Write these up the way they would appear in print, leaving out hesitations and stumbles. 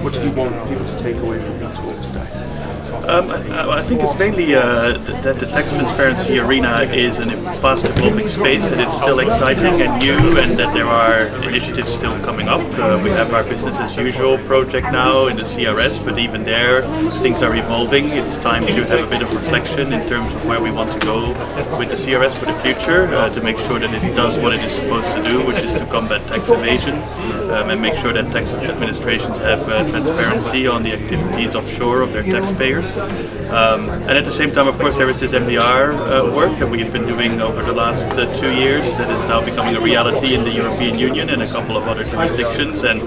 What did you want people to take away from your talk today? I think it's mainly that the tax transparency arena is in a fast evolving space, that it's still exciting and new, and that there are initiatives still coming up. We have our business as usual project now in the CRS, but even there things are evolving. It's time to have a bit of reflection in terms of where we want to go with the CRS for the future, to make sure that it does what it is supposed to do, which is to combat tax evasion and make sure that tax administrations have transparency on the activities offshore of their taxpayers. And at the same time, of course, there is this MDR work that we've been doing over the last 2 years that is now becoming a reality in the European Union and a couple of other jurisdictions. And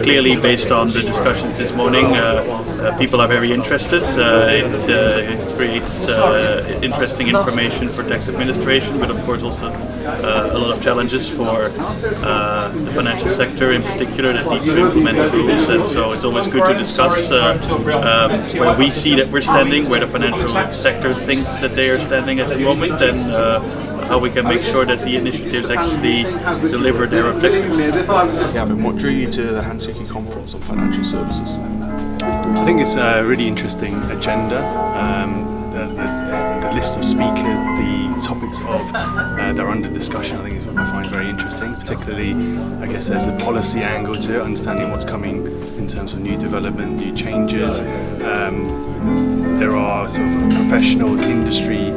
clearly, based on the discussions this morning, people are very interested. It creates interesting information for tax administration, but of course also a lot of challenges for the financial sector in particular that needs to implement the rules. And so it's always good to discuss where we see that we're standing, where the financial sector thinks that they are standing at the moment, and how we can make sure that the initiatives actually deliver their objectives. Yeah, and what drew you to the Hansuki conference on financial services? I think it's a really interesting agenda. The list of speakers, the topics that are under discussion, I think is what I find very interesting. Particularly, I guess there's the policy angle to it, understanding what's coming in terms of new development, new changes. There are sort of professionals, industry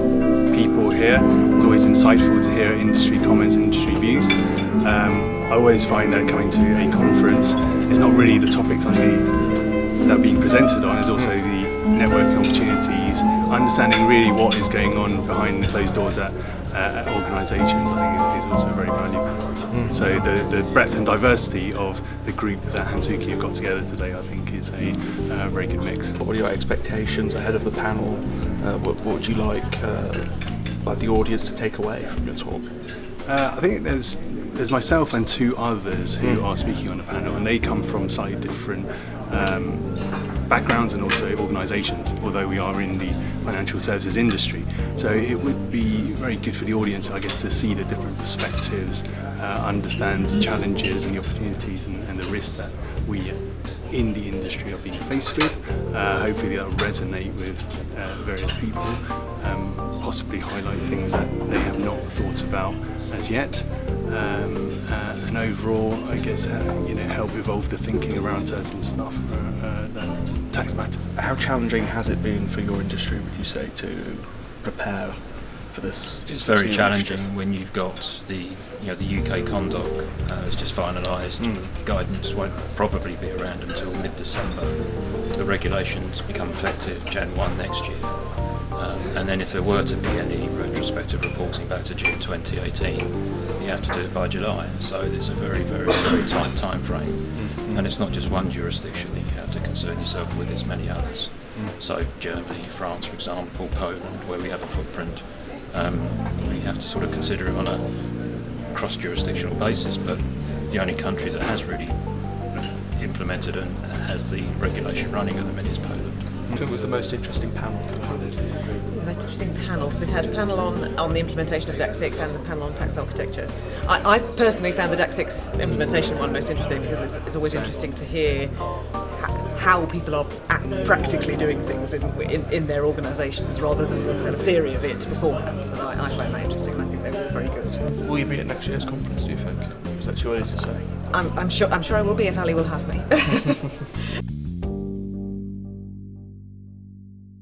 people here. It's always insightful to hear industry comments and industry views. I always find that coming to a conference is not really the topics that are being presented on, it's also the networking opportunities, understanding really what is going on behind the closed doors at organisations, I think is also very valuable. So the breadth and diversity of the group that Hansuki have got together today, I think is a very good mix. What are your expectations ahead of the panel? What would you like the audience to take away from your talk? I think there's myself and 2 others who are speaking on the panel, and they come from slightly different backgrounds and also organisations, although we are in the financial services industry. So it would be very good for the audience, I guess, to see the different perspectives, understand the challenges and the opportunities and the risks that we in the industry are being faced with. Hopefully that will resonate with various people, possibly highlight things that they have not thought about as yet, and overall, I guess, help evolve the thinking around certain stuff that tax matter. How challenging has it been for your industry, would you say, to prepare for this? It's very challenging when you've got the UK conduct is just finalised. Guidance won't probably be around until mid-December. The regulations become effective Jan 1 next year. And then if there were to be any retrospective reporting back to June 2018, you have to do it by July. So it's a very, very, very tight time frame. And it's not just one jurisdiction that you have to concern yourself with, it's many others. So Germany, France, for example, Poland, where we have a footprint, we have to sort of consider it on a cross-jurisdictional basis, but the only country that has really implemented and has the regulation running at the minute is Poland. Who was the most interesting panel? The most interesting panels. We've had a panel on the implementation of DAC 6 and the panel on tax architecture. I personally found the DAC 6 implementation one most interesting because it's always interesting to hear how people are practically doing things in their organisations rather than the sort of theory of it beforehand. So I find that interesting and I think they were very good. Will you be at next year's conference, do you think? Is that too early to say? I'm sure I will be if Ali will have me.